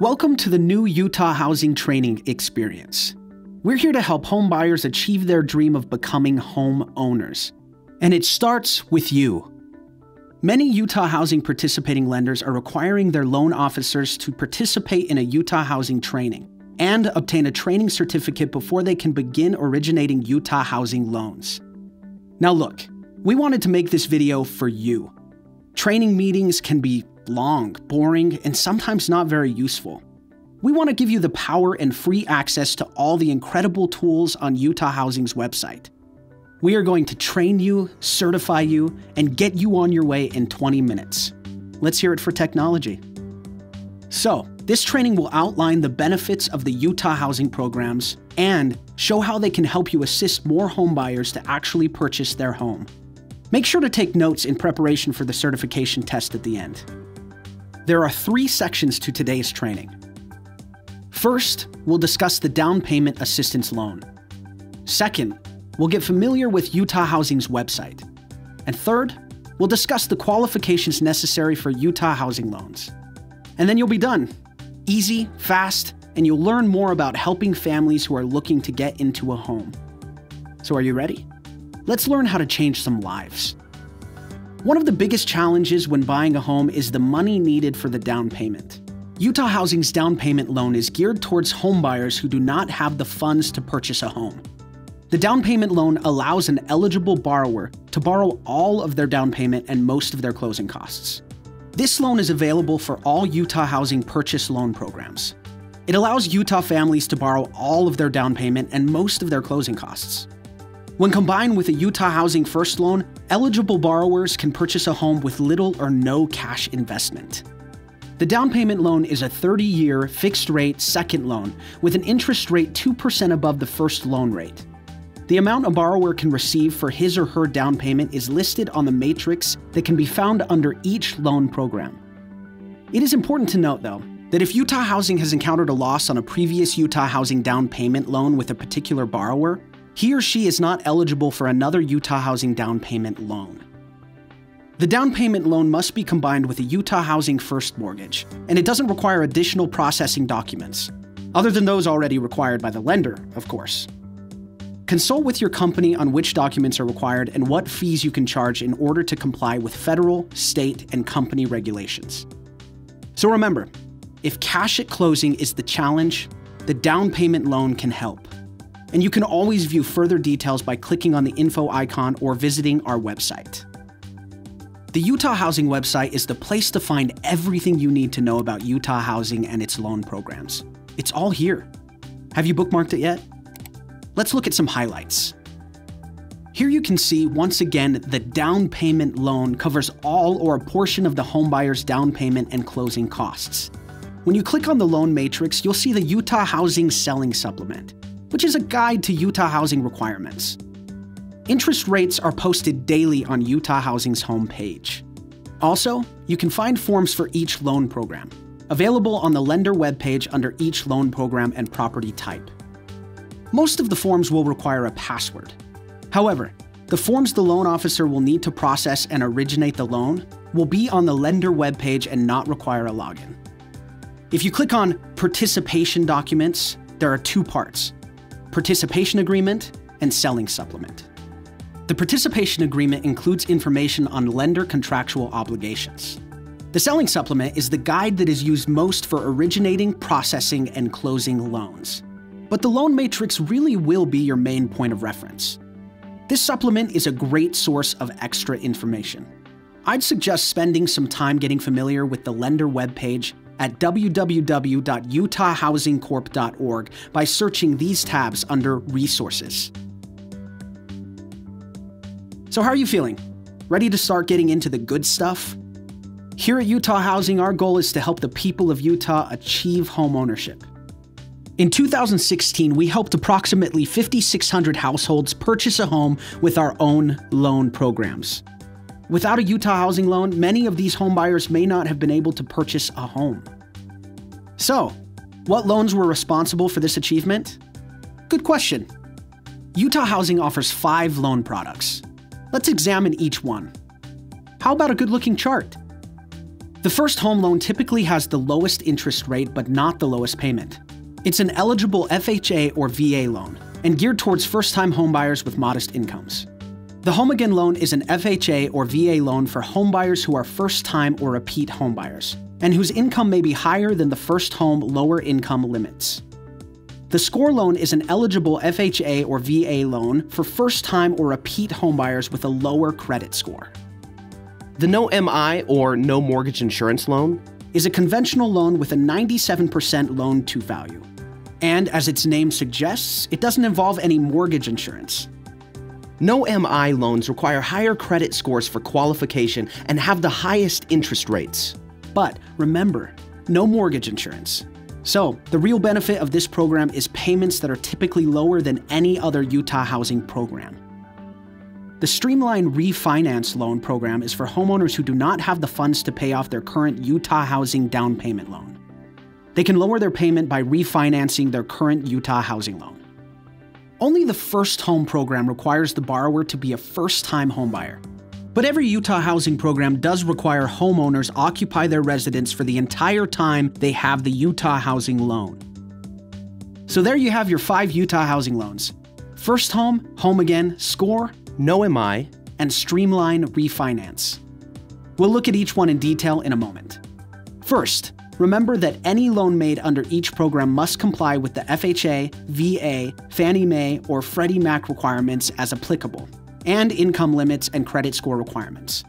Welcome to the new Utah Housing Training Experience. We're here to help home buyers achieve their dream of becoming home owners. And it starts with you. Many Utah housing participating lenders are requiring their loan officers to participate in a Utah housing training and obtain a training certificate before they can begin originating Utah housing loans. Now look, we wanted to make this video for you. Training meetings can be long, boring, and sometimes not very useful. We want to give you the power and free access to all the incredible tools on Utah Housing's website. We are going to train you, certify you, and get you on your way in 20 minutes. Let's hear it for technology. So, this training will outline the benefits of the Utah housing programs and show how they can help you assist more home buyers to actually purchase their home. Make sure to take notes in preparation for the certification test at the end. There are 3 sections to today's training. First, we'll discuss the down payment assistance loan. Second, we'll get familiar with Utah Housing's website. And third, we'll discuss the qualifications necessary for Utah housing loans. And then you'll be done. Easy, fast, and you'll learn more about helping families who are looking to get into a home. So are you ready? Let's learn how to change some lives. One of the biggest challenges when buying a home is the money needed for the down payment. Utah Housing's down payment loan is geared towards home buyers who do not have the funds to purchase a home. The down payment loan allows an eligible borrower to borrow all of their down payment and most of their closing costs. This loan is available for all Utah Housing purchase loan programs. It allows Utah families to borrow all of their down payment and most of their closing costs. When combined with a Utah Housing First Loan, eligible borrowers can purchase a home with little or no cash investment. The down payment loan is a 30-year fixed-rate second loan with an interest rate 2% above the first loan rate. The amount a borrower can receive for his or her down payment is listed on the matrix that can be found under each loan program. It is important to note, though, that if Utah Housing has encountered a loss on a previous Utah Housing down payment loan with a particular borrower, he or she is not eligible for another Utah Housing down payment loan. The down payment loan must be combined with a Utah Housing First mortgage, and it doesn't require additional processing documents, other than those already required by the lender, of course. Consult with your company on which documents are required and what fees you can charge in order to comply with federal, state, and company regulations. So remember, if cash at closing is the challenge, the down payment loan can help. And you can always view further details by clicking on the info icon or visiting our website. The Utah Housing website is the place to find everything you need to know about Utah Housing and its loan programs. It's all here. Have you bookmarked it yet? Let's look at some highlights. Here you can see, once again, the down payment loan covers all or a portion of the home buyer's down payment and closing costs. When you click on the loan matrix, you'll see the Utah Housing Selling Supplement, which is a guide to Utah housing requirements. Interest rates are posted daily on Utah Housing's homepage. Also, you can find forms for each loan program, available on the lender webpage under each loan program and property type. Most of the forms will require a password. However, the forms the loan officer will need to process and originate the loan will be on the lender webpage and not require a login. If you click on Participation Documents, there are 2 parts: Participation Agreement and Selling Supplement. The Participation Agreement includes information on lender contractual obligations. The Selling Supplement is the guide that is used most for originating, processing, and closing loans. But the loan matrix really will be your main point of reference. This supplement is a great source of extra information. I'd suggest spending some time getting familiar with the lender webpage at www.utahhousingcorp.org by searching these tabs under Resources. So how are you feeling? Ready to start getting into the good stuff? Here at Utah Housing, our goal is to help the people of Utah achieve home ownership. In 2016, we helped approximately 5,600 households purchase a home with our own loan programs. Without a Utah housing loan, many of these home buyers may not have been able to purchase a home. So, what loans were responsible for this achievement? Good question. Utah Housing offers 5 loan products. Let's examine each one. How about a good-looking chart? The first home loan typically has the lowest interest rate but not the lowest payment. It's an eligible FHA or VA loan and geared towards first-time homebuyers with modest incomes. The Home Again loan is an FHA or VA loan for homebuyers who are first-time or repeat homebuyers, and whose income may be higher than the first home lower income limits. The SCORE loan is an eligible FHA or VA loan for first-time or repeat homebuyers with a lower credit score. The No MI or No Mortgage Insurance loan is a conventional loan with a 97% loan-to-value. And as its name suggests, it doesn't involve any mortgage insurance. No MI loans require higher credit scores for qualification and have the highest interest rates. But remember, no mortgage insurance. So, the real benefit of this program is payments that are typically lower than any other Utah housing program. The Streamline Refinance Loan program is for homeowners who do not have the funds to pay off their current Utah housing down payment loan. They can lower their payment by refinancing their current Utah housing loan. Only the First Home program requires the borrower to be a first-time homebuyer. But every Utah housing program does require homeowners occupy their residence for the entire time they have the Utah housing loan. So there you have your 5 Utah housing loans: First Home, Home Again, SCORE, No MI, and Streamline Refinance. We'll look at each one in detail in a moment. First, remember that any loan made under each program must comply with the FHA, VA, Fannie Mae, or Freddie Mac requirements as applicable, and income limits and credit score requirements.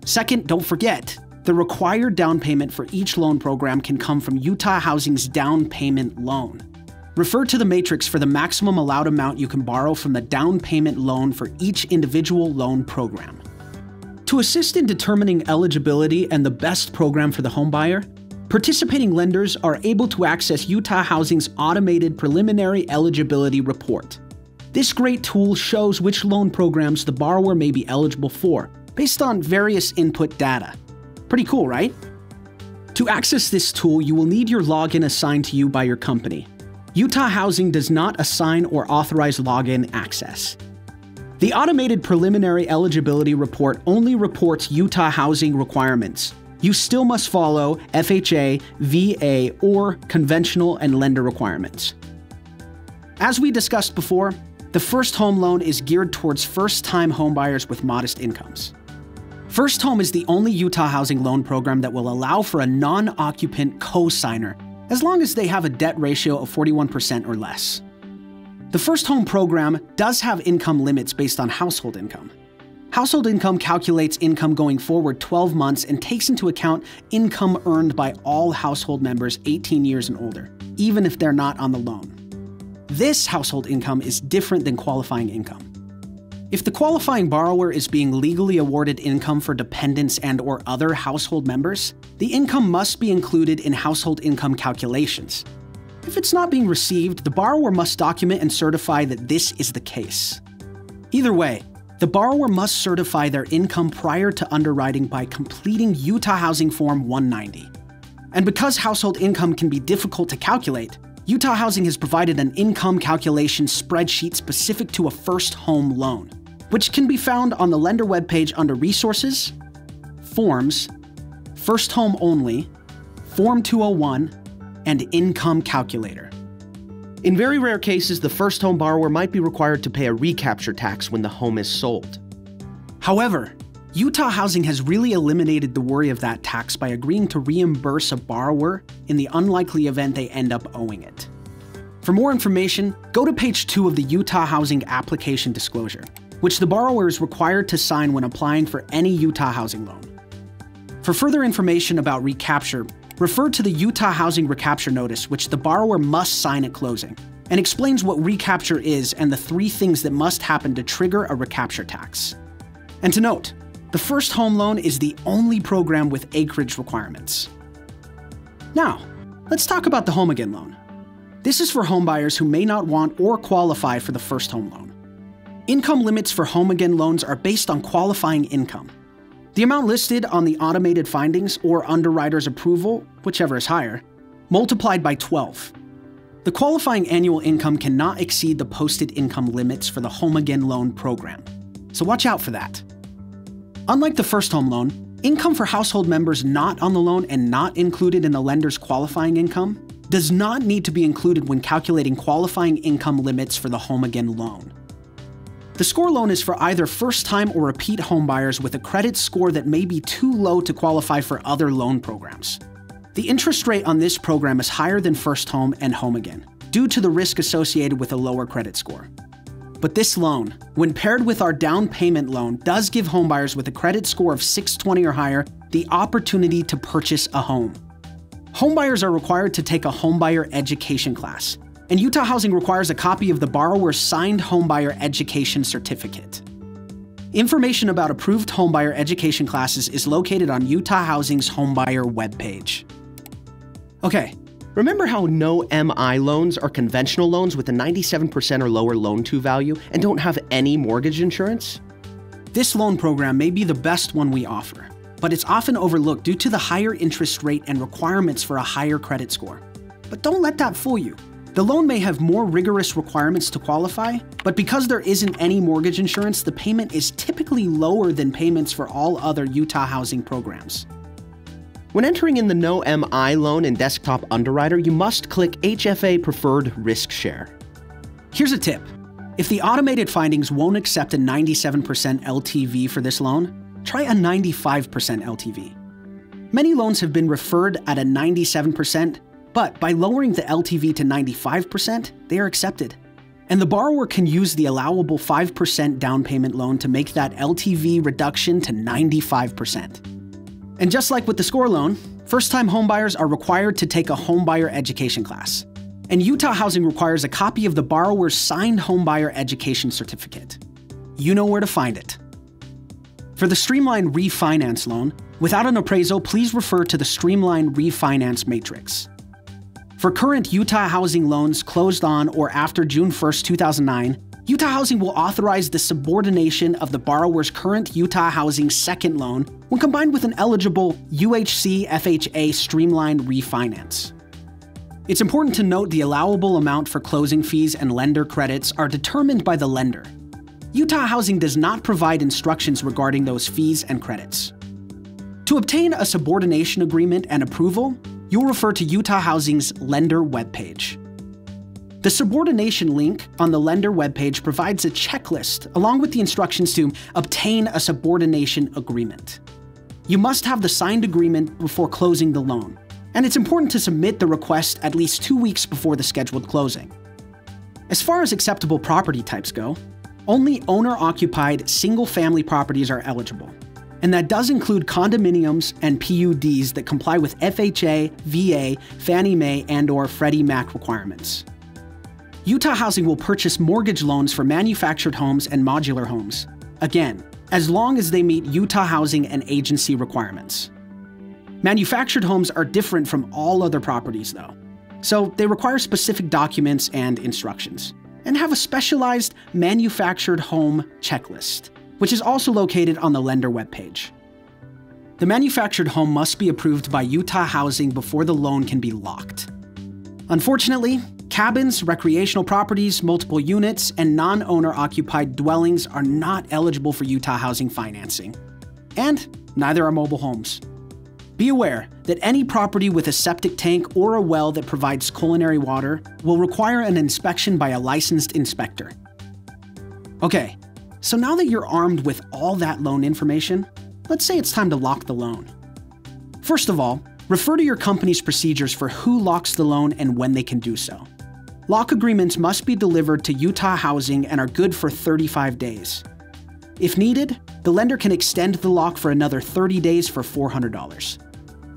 Second, don't forget, the required down payment for each loan program can come from Utah Housing's down payment loan. Refer to the matrix for the maximum allowed amount you can borrow from the down payment loan for each individual loan program. To assist in determining eligibility and the best program for the homebuyer, participating lenders are able to access Utah Housing's automated preliminary eligibility report. This great tool shows which loan programs the borrower may be eligible for, based on various input data. Pretty cool, right? To access this tool, you will need your login assigned to you by your company. Utah Housing does not assign or authorize login access. The automated preliminary eligibility report only reports Utah Housing requirements. You still must follow FHA, VA, or conventional and lender requirements. As we discussed before, the First Home loan is geared towards first-time homebuyers with modest incomes. First Home is the only Utah housing loan program that will allow for a non-occupant co-signer, as long as they have a debt ratio of 41% or less. The First Home program does have income limits based on household income. Household income calculates income going forward 12 months and takes into account income earned by all household members 18 years and older, even if they're not on the loan. This household income is different than qualifying income. If the qualifying borrower is being legally awarded income for dependents and/or other household members, the income must be included in household income calculations. If it's not being received, the borrower must document and certify that this is the case. Either way, the borrower must certify their income prior to underwriting by completing Utah Housing Form 190. And because household income can be difficult to calculate, Utah Housing has provided an income calculation spreadsheet specific to a first home loan, which can be found on the lender webpage under Resources, Forms, First Home Only, Form 201, and Income Calculator. In very rare cases, the first home borrower might be required to pay a recapture tax when the home is sold. However, Utah Housing has really eliminated the worry of that tax by agreeing to reimburse a borrower in the unlikely event they end up owing it. For more information, go to page 2 of the Utah Housing application disclosure, which the borrower is required to sign when applying for any Utah Housing loan. For further information about recapture, refer to the Utah Housing Recapture Notice, which the borrower must sign at closing, and explains what recapture is and the 3 things that must happen to trigger a recapture tax. And to note, the First Home loan is the only program with acreage requirements. Now, let's talk about the Home Again loan. This is for homebuyers who may not want or qualify for the First Home loan. Income limits for Home Again loans are based on qualifying income. The amount listed on the automated findings or underwriter's approval, whichever is higher, multiplied by 12. The qualifying annual income cannot exceed the posted income limits for the Home Again loan program, so watch out for that. Unlike the First Home loan, Income for household members not on the loan and not included in the lender's qualifying income does not need to be included when calculating qualifying income limits for the Home Again loan. The SCORE loan is for either first-time or repeat homebuyers with a credit score that may be too low to qualify for other loan programs. The interest rate on this program is higher than First Home and Home Again, due to the risk associated with a lower credit score. But this loan, when paired with our down payment loan, does give homebuyers with a credit score of 620 or higher the opportunity to purchase a home. Homebuyers are required to take a homebuyer education class, and Utah Housing requires a copy of the borrower's signed homebuyer education certificate. Information about approved homebuyer education classes is located on Utah Housing's homebuyer webpage. Okay. Remember how no MI loans are conventional loans with a 97% or lower loan-to-value and don't have any mortgage insurance? This loan program may be the best one we offer, but it's often overlooked due to the higher interest rate and requirements for a higher credit score. But don't let that fool you. The loan may have more rigorous requirements to qualify, but because there isn't any mortgage insurance, the payment is typically lower than payments for all other Utah Housing programs. When entering in the No MI loan in Desktop Underwriter, you must click HFA Preferred Risk Share. Here's a tip. If the automated findings won't accept a 97% LTV for this loan, try a 95% LTV. Many loans have been referred at a 97%, but by lowering the LTV to 95%, they are accepted. And the borrower can use the allowable 5% down payment loan to make that LTV reduction to 95%. And just like with the SCORE loan, first-time homebuyers are required to take a homebuyer education class. And Utah Housing requires a copy of the borrower's signed homebuyer education certificate. You know where to find it. For the Streamline Refinance loan, without an appraisal, please refer to the Streamline Refinance Matrix. For current Utah Housing loans closed on or after June 1, 2009, Utah Housing will authorize the subordination of the borrower's current Utah Housing second loan when combined with an eligible UHC FHA Streamline Refinance. It's important to note the allowable amount for closing fees and lender credits are determined by the lender. Utah Housing does not provide instructions regarding those fees and credits. To obtain a subordination agreement and approval, you'll refer to Utah Housing's lender webpage. The subordination link on the lender webpage provides a checklist along with the instructions to obtain a subordination agreement. You must have the signed agreement before closing the loan, and it's important to submit the request at least 2 weeks before the scheduled closing. As far as acceptable property types go, only owner-occupied single-family properties are eligible, and that does include condominiums and PUDs that comply with FHA, VA, Fannie Mae, and/or Freddie Mac requirements. Utah Housing will purchase mortgage loans for manufactured homes and modular homes, again, as long as they meet Utah Housing and agency requirements. Manufactured homes are different from all other properties, though, so they require specific documents and instructions, and have a specialized manufactured home checklist, which is also located on the lender webpage. The manufactured home must be approved by Utah Housing before the loan can be locked. Unfortunately, cabins, recreational properties, multiple units, and non-owner-occupied dwellings are not eligible for Utah Housing financing. And neither are mobile homes. Be aware that any property with a septic tank or a well that provides culinary water will require an inspection by a licensed inspector. Okay, so now that you're armed with all that loan information, let's say it's time to lock the loan. First of all, refer to your company's procedures for who locks the loan and when they can do so. Lock agreements must be delivered to Utah Housing and are good for 35 days. If needed, the lender can extend the lock for another 30 days for $400.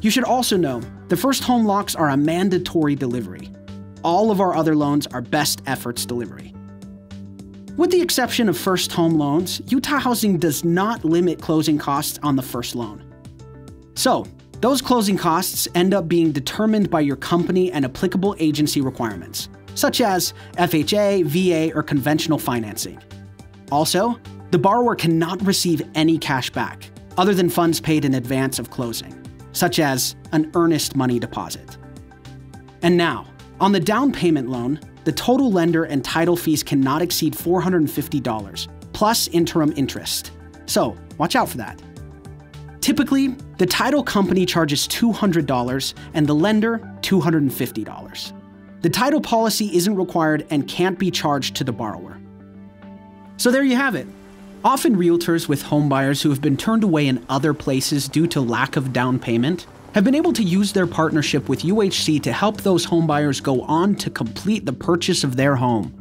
You should also know, the first home locks are a mandatory delivery. All of our other loans are best efforts delivery. With the exception of first home loans, Utah Housing does not limit closing costs on the first loan. So, those closing costs end up being determined by your company and applicable agency requirements, such as FHA, VA, or conventional financing. Also, the borrower cannot receive any cash back, other than funds paid in advance of closing, such as an earnest money deposit. And now, on the down payment loan, the total lender and title fees cannot exceed $450, plus interim interest. So, watch out for that. Typically, the title company charges $200 and the lender $250. The title policy isn't required and can't be charged to the borrower. So there you have it. Often realtors with home buyers who have been turned away in other places due to lack of down payment have been able to use their partnership with UHC to help those home buyers go on to complete the purchase of their home.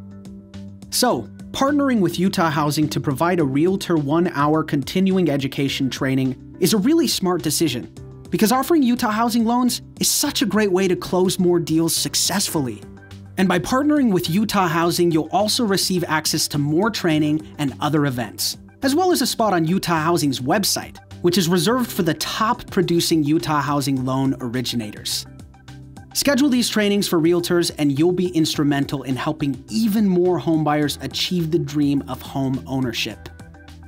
So, partnering with Utah Housing to provide a realtor 1-hour continuing education training is a really smart decision, because offering Utah Housing loans is such a great way to close more deals successfully. And by partnering with Utah Housing, you'll also receive access to more training and other events, as well as a spot on Utah Housing's website, which is reserved for the top producing Utah Housing loan originators. Schedule these trainings for realtors and you'll be instrumental in helping even more homebuyers achieve the dream of home ownership.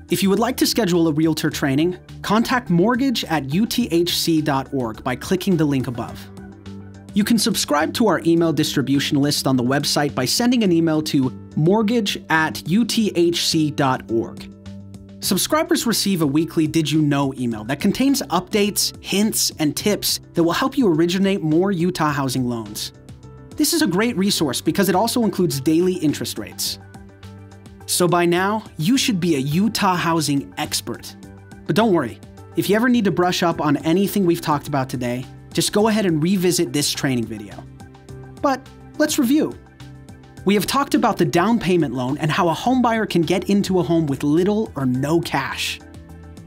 If you would like to schedule a realtor training, contact mortgage@uthc.org by clicking the link above. You can subscribe to our email distribution list on the website by sending an email to mortgage@uthc.org. Subscribers receive a weekly Did You Know email that contains updates, hints, and tips that will help you originate more Utah Housing loans. This is a great resource because it also includes daily interest rates. So by now, you should be a Utah Housing expert. But don't worry, if you ever need to brush up on anything we've talked about today, just go ahead and revisit this training video. But let's review. We have talked about the down payment loan and how a homebuyer can get into a home with little or no cash.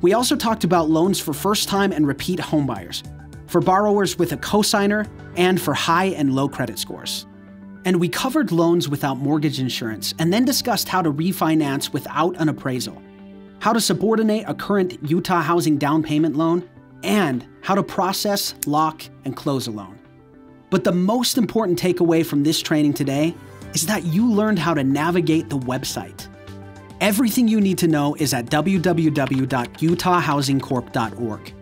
We also talked about loans for first-time and repeat homebuyers, for borrowers with a cosigner, and for high and low credit scores. And we covered loans without mortgage insurance and then discussed how to refinance without an appraisal, how to subordinate a current Utah Housing down payment loan, and how to process, lock, and close a loan. But the most important takeaway from this training today is that you learned how to navigate the website. Everything you need to know is at www.utahhousingcorp.org.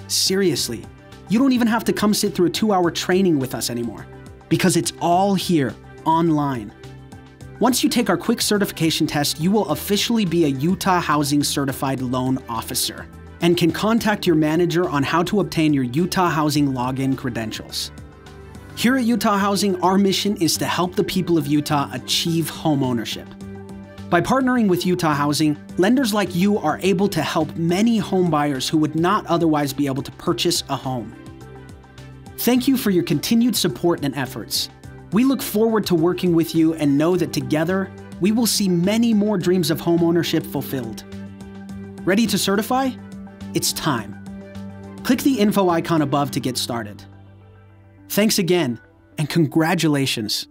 Seriously, you don't even have to come sit through a 2-hour training with us anymore, because it's all here, online. Once you take our quick certification test, you will officially be a Utah Housing Certified Loan Officer and can contact your manager on how to obtain your Utah Housing login credentials. Here at Utah Housing, our mission is to help the people of Utah achieve home ownership. By partnering with Utah Housing, lenders like you are able to help many home buyers who would not otherwise be able to purchase a home. Thank you for your continued support and efforts. We look forward to working with you and know that together, we will see many more dreams of home ownership fulfilled. Ready to certify? It's time. Click the info icon above to get started. Thanks again, and congratulations.